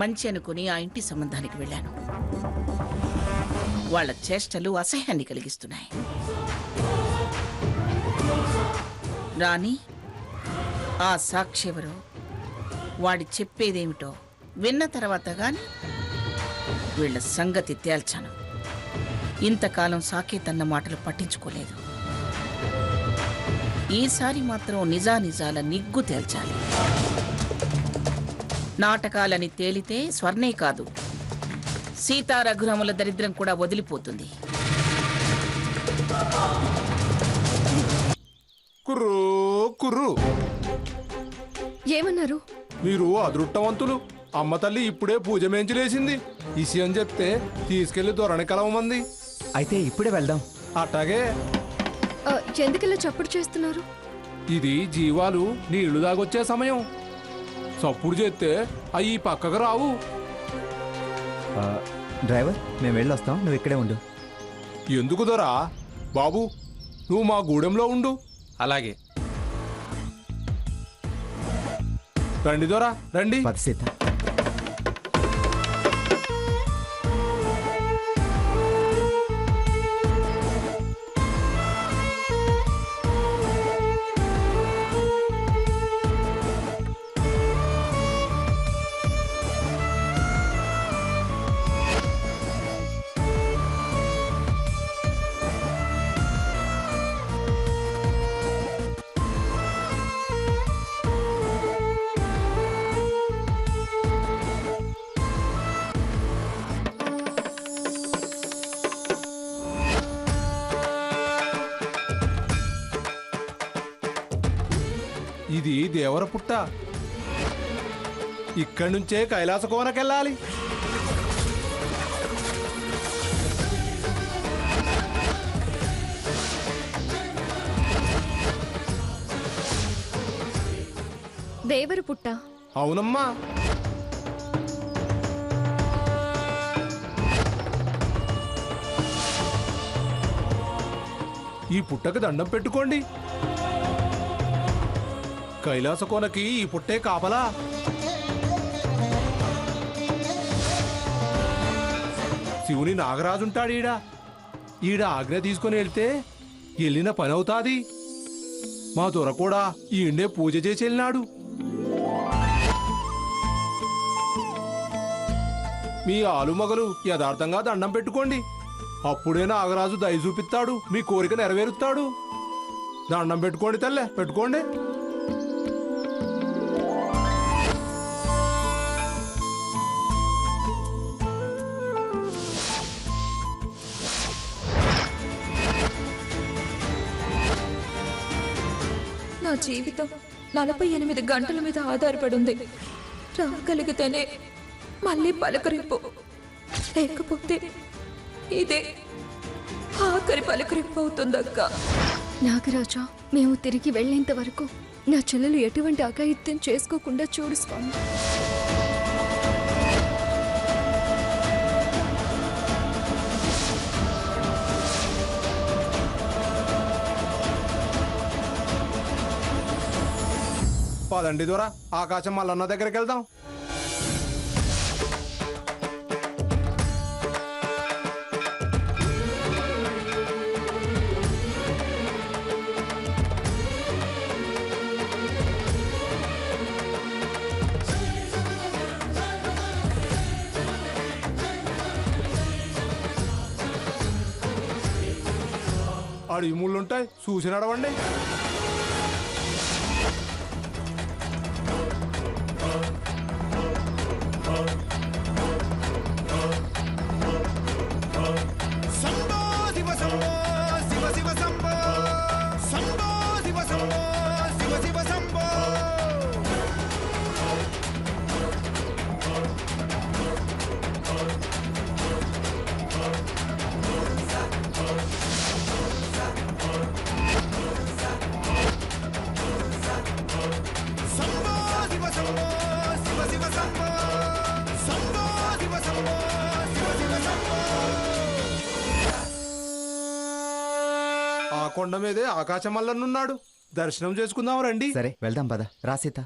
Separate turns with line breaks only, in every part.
మంచి అనుకుని ఆ ఇంటి సంబంధానికి వెళ్ళాను. వాళ్ళ చేష్టలు అసహ్యాన్ని కలిగిస్తున్నాయి. రాణి, ఆ సాక్షి ఎవరో, వాడి చెప్పేదేమిటో విన్న తర్వాత గాని వీళ్ళ సంగతి తేల్చాను. ఇంతకాలం సాకేత్ అన్న మాటలు పట్టించుకోలేదు. ఈసారి మాత్రం నిజానిజాల నిగ్గు తేల్చాలి. నాటకాలని తేలితే స్వర్ణే కాదు, సీతారఘురాముల దరిద్రం కూడా వదిలిపోతుంది.
కుర్రు కుర్రు
ఏమన్నారు?
మీరు అదృష్టవంతులు. అమ్మ తల్లి ఇప్పుడే పూజ మేంచులేసింది. విషయం చెప్తే తీసుకెళ్లి దొరని కలవమంది.
అయితే ఇప్పుడే వెళ్దాం.
అట్టాగే.
ఎందుకలా చప్పుడు చేస్తున్నారు?
ఇది జీవాలు నీళ్లు దాగొచ్చే సమయం. చప్పుడు చేస్తే అవి పక్కకు రావు.
డ్రైవర్, మేము వెళ్ళొస్తాం, నువ్వు ఇక్కడే ఉండు.
ఎందుకు దొరా? బాబు, నువ్వు మా గూడెంలో ఉండు.
అలాగే.
రండి దొరా, రండి.
పద సీత.
ఇది దేవర పుట్ట. ఇక్కడి నుంచే కైలాస కోనకెళ్ళాలి.
దేవరు పుట్ట?
అవునమ్మా. ఈ పుట్టకు దండం పెట్టుకోండి. కైలాస కోనకి ఈ పుట్టే కాపలా. శివుని నాగరాజుంటాడు ఈడ. ఈడ ఆజ్ఞ తీసుకుని వెళ్తే వెళ్ళిన పని అవుతాది. మా దొర కూడా ఈడే పూజ చేసి వెళ్ళినాడు. మీ ఆలుమగలు యథార్థంగా దండం పెట్టుకోండి. అప్పుడే నాగరాజు దయ చూపిస్తాడు, మీ కోరిక నెరవేరుస్తాడు. దండం పెట్టుకోండి తల్లే, పెట్టుకోండి.
నా జీవితం 48 గంటల మీద ఆధారపడింది. రాగలిగితేనే మళ్ళీ పలకరింపు, లేకపోతే ఇదే ఆఖరి పలకరింపు అవుతుందక్క.
నాగరాజా, మేము తిరిగి వెళ్ళేంత వరకు నా చెల్లెలు ఎటువంటి అఘాయిత్యం చేసుకోకుండా చూడు స్వామి.
పదండి దూరా, ఆకాశం మల్లన్న దగ్గరికి వెళ్దాం. అడవి ముళ్ళుంటాయి, చూసి నడవండి. ఆ కొండ మీదే ఆకాశం మల్లన్నున్నాడు. దర్శనం చేసుకుందాం రండి.
సరే వెళ్దాం పద. రా సీత.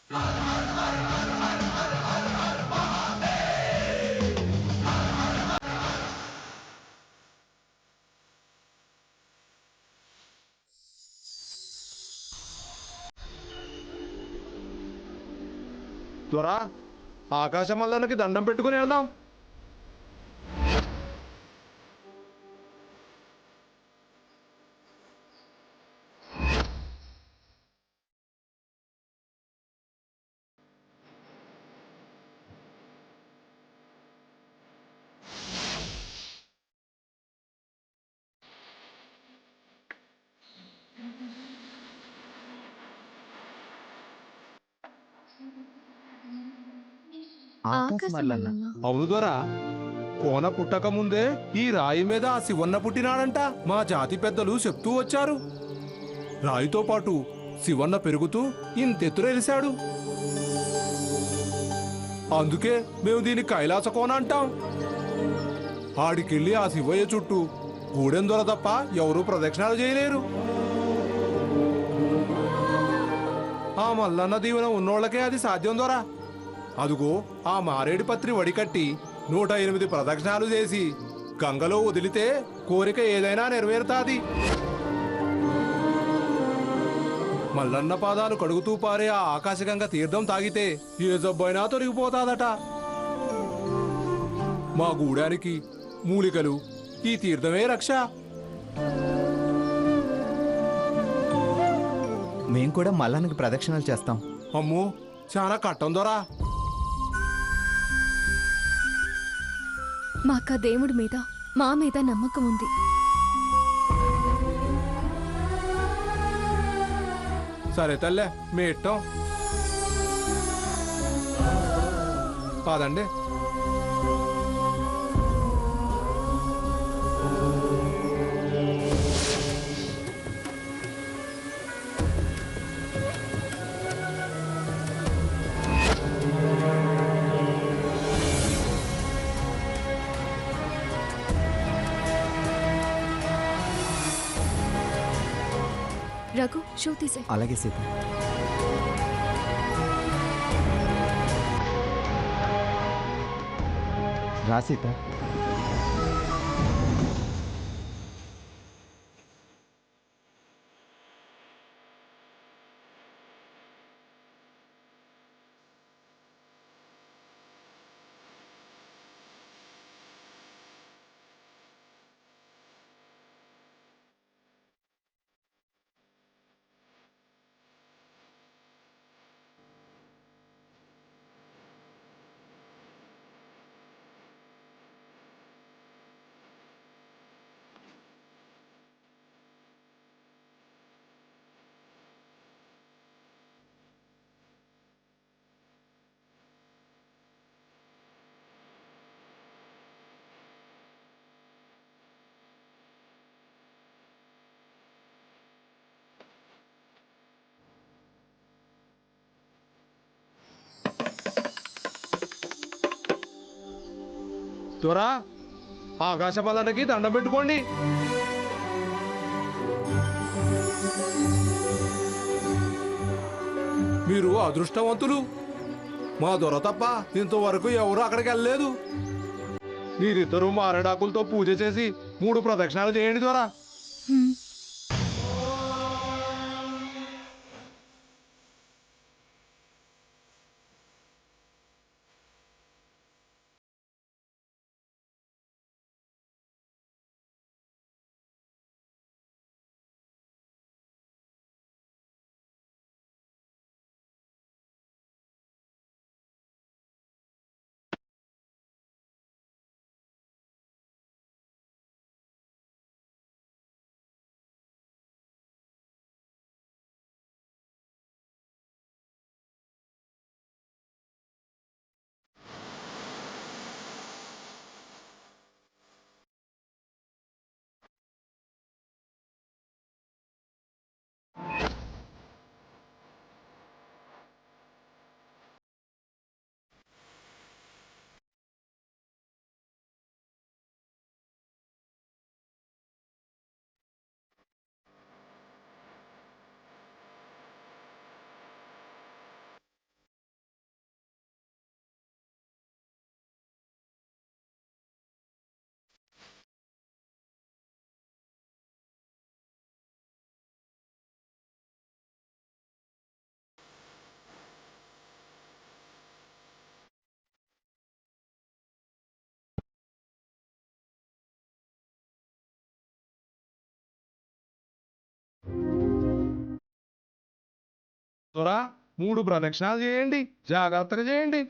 త్వర ఆకాశం మల్లన్నకి దండం పెట్టుకుని వెళ్దాం.
ఆకాశం మల్లన్న.
అవును ద్వారా కోన పుట్టక ముందే ఈ రాయి మీద ఆ శివన్న పుట్టినాడంట మా జాతి పెద్దలు చెప్తూ వచ్చారు. రాయితో పాటు శివన్న పెరుగుతూ ఇంతెత్తురెలిశాడు. అందుకే మేము దీన్ని కైలాస కోన అంటాం. ఆడికెళ్ళి ఆ శివయ్య చుట్టూ గూడెం దొర తప్ప ఎవరూ ప్రదక్షిణాలు చేయలేరు. ఆ మల్లన్న దీవెన ఉన్నోళ్ళకే అది సాధ్యం దొరా. అదుగో ఆ మారేడు పత్రి వడికట్టి 108 ప్రదక్షిణాలు చేసి గంగలో వదిలితే కోరిక ఏదైనా నెరవేరుతాది. మల్లన్న పాదాలు కడుగుతూ పారే ఆ ఆకాశగంగ తీర్థం తాగితే ఏ జబ్బైనా తొలగిపోతాదట. మా గూడానికి మూలికలు ఈ తీర్థమే రక్ష.
మేం కూడా మల్లన్నకి ప్రదక్షిణలు చేస్తాం.
అమ్మో చాలా కట్టం దొరా.
మాకా దేవుడి మీద మా మీద నమ్మకం ఉంది.
సరే తల్లే మీ ఇట్టం కాదండి.
రఘు షూ తీసే.
అలాగే సీత. రా సీత.
త్వర ఆకాశ మల్లన్నకి దండం పెట్టుకోండి. మీరు అదృష్టవంతులు. మా దొర తప్ప ఇంతవరకు ఎవరు అక్కడికి వెళ్ళలేదు. మీరిద్దరూ మారేడాకులతో పూజ చేసి 3 ప్రదక్షిణాలు చేయండి దొర. దొరా 3 ప్రదక్షిణాలు చేయండి, జాగ్రత్తగా చేయండి.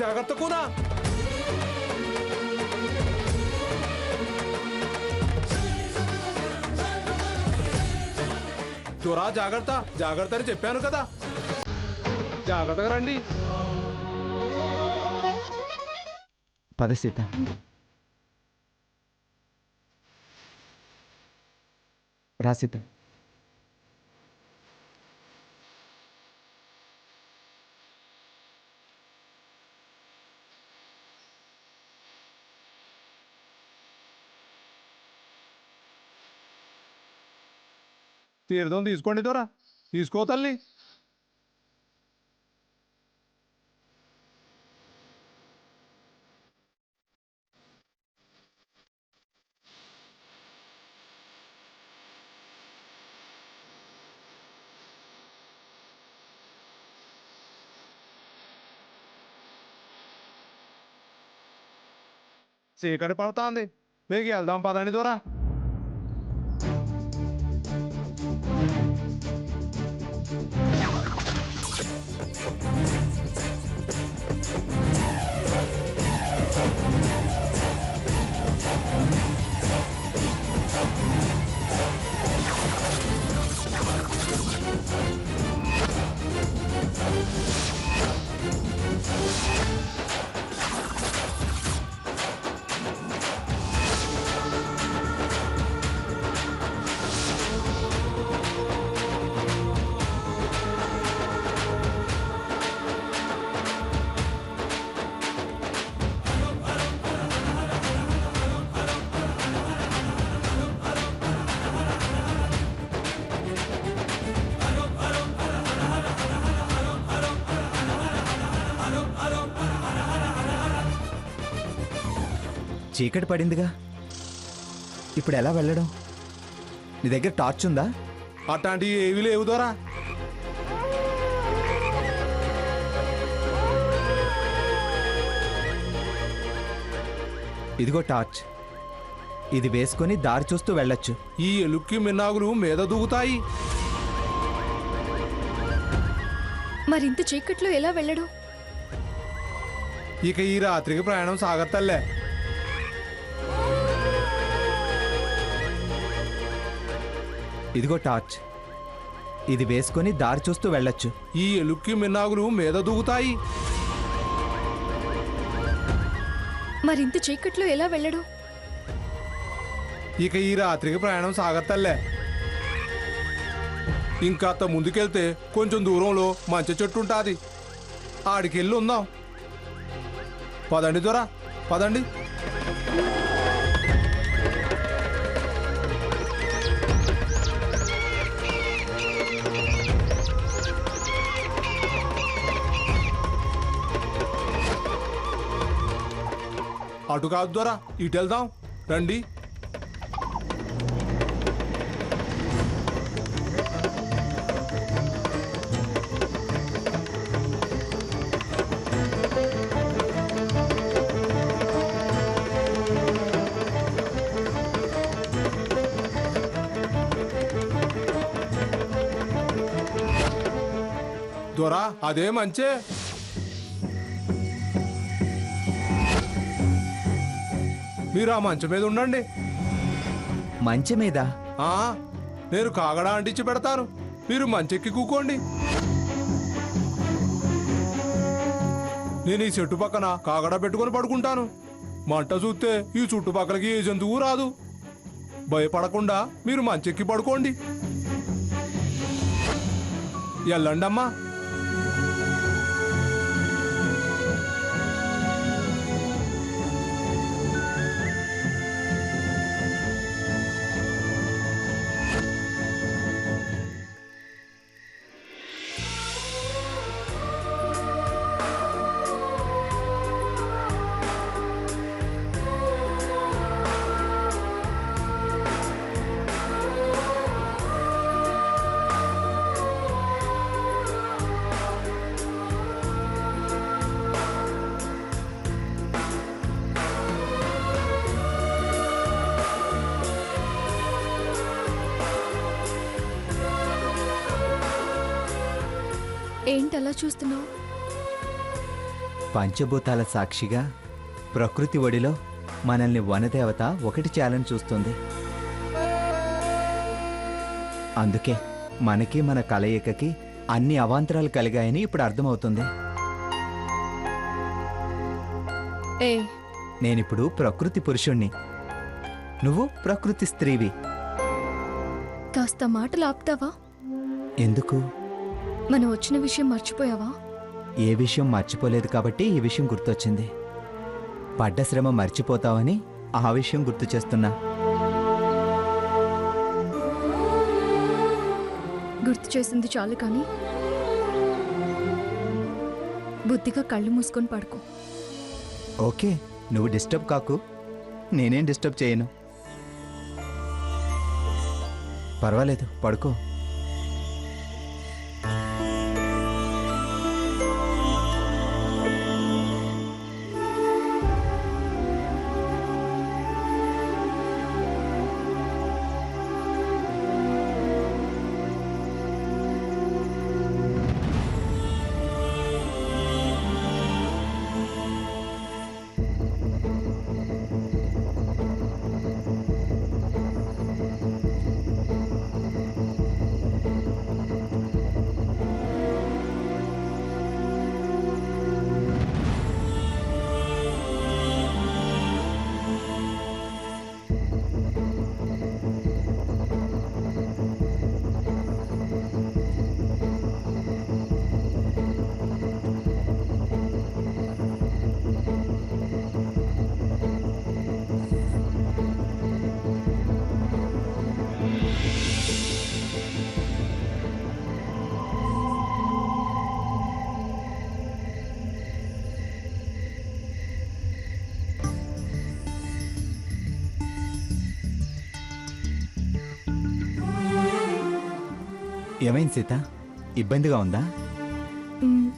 జాగ్రత్త కూడా. దొరా జాగ్రత్త, జాగ్రత్త అని చెప్పాను కదా, జాగ్రత్తగా రండి.
పద సీత. రా సీత.
తీర్థం తీసుకోండి దొరా, తీసుకో తల్లి. చీకటి పడుతోంది, మీకు వెళ్దాం పదండి దొరా.
చీకటి పడిందిగా, ఇప్పుడు ఎలా వెళ్ళడం? నీ దగ్గర టార్చ్ ఉందా?
అట్లాంటివి ఏవి లేవు దొరా.
ఇదిగో టార్చ్, ఇది వేసుకొని దారి చూస్తూ వెళ్ళొచ్చు.
ఈ ఎలుక్కి మిన్నాగులు మీద దూకుతాయి.
మరింత చీకట్లో ఎలా వెళ్ళడం?
ఇక ఈ రాత్రికి ప్రయాణం సాగత్తల్లే.
ఇదిగో టార్చ్, ఇది వేసుకొని దారి చూస్తూ వెళ్ళొచ్చు.
ఈ ఎలుక్కి మిన్నాగులు మీద దూకుతాయి.
మరింత చీకట్లో ఎలా వెళ్ళడం?
ఇక ఈ రాత్రికి ప్రయాణం సాగత్తల్లే. ఇంకాత ముందుకెళ్తే కొంచెం దూరంలో మంచి చెట్టు ఉంటుంది, ఆడికెళ్ళి ఉందాం. పదండి దొరా, పదండి. అటు కాదు దొరా, ఇటు వెళ్దాం రండి. దొరా అదే మంచే. మీరు ఆ మంచం మీద ఉండండి.
మంచి మీద?
నేను కాగడా అంటించి పెడతాను, మీరు మంచెక్కి కూకోండి. నేను ఈ చెట్టు పక్కన కాగడా పెట్టుకొని పడుకుంటాను. మంట చూస్తే ఈ చుట్టుపక్కలకి ఏ జంతువు రాదు. భయపడకుండా మీరు మంచెక్కి పడుకోండి. ఎల్లండమ్మా.
ఏంటలా చూస్తున్నావు?
పంచభూతాల సాక్షిగా ప్రకృతి ఒడిలో మనల్ని వనదేవత ఒకటి చేయాలని చూస్తుంది. అందుకే మనకి మన కలయికకి అన్ని అవాంతరాలు కలిగాయని ఇప్పుడు అర్థమవుతుంది.
ఏ
నేనిప్పుడు ప్రకృతి పురుషుణ్ణి, నువ్వు ప్రకృతి స్త్రీవి.
కాస్త మాటలు ఆపుతావా?
ఎందుకు?
మనం వచ్చిన విషయం మర్చిపోయావా?
ఏ విషయం మర్చిపోలేదు కాబట్టి ఈ విషయం గుర్తొచ్చింది. పడ్డ శ్రమ మర్చిపోతావని ఆ విషయం గుర్తు చేస్తున్నా.
గుర్తు చేసింది చాలు కానీ బుద్ధిగా కళ్ళు మూసుకొని పడుకో.
ఓకే, నువ్వు డిస్టర్బ్ కాకు, నేనేం డిస్టర్బ్ చేయను. పర్వాలేదు, పడుకో. ఏమైంది సీత? ఇబ్బందిగా ఉందా?
మ్,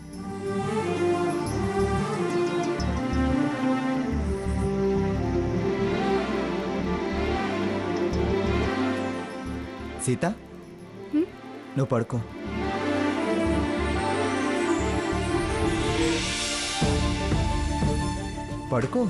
సీత, నువ్వు పడుకో. పడుకో.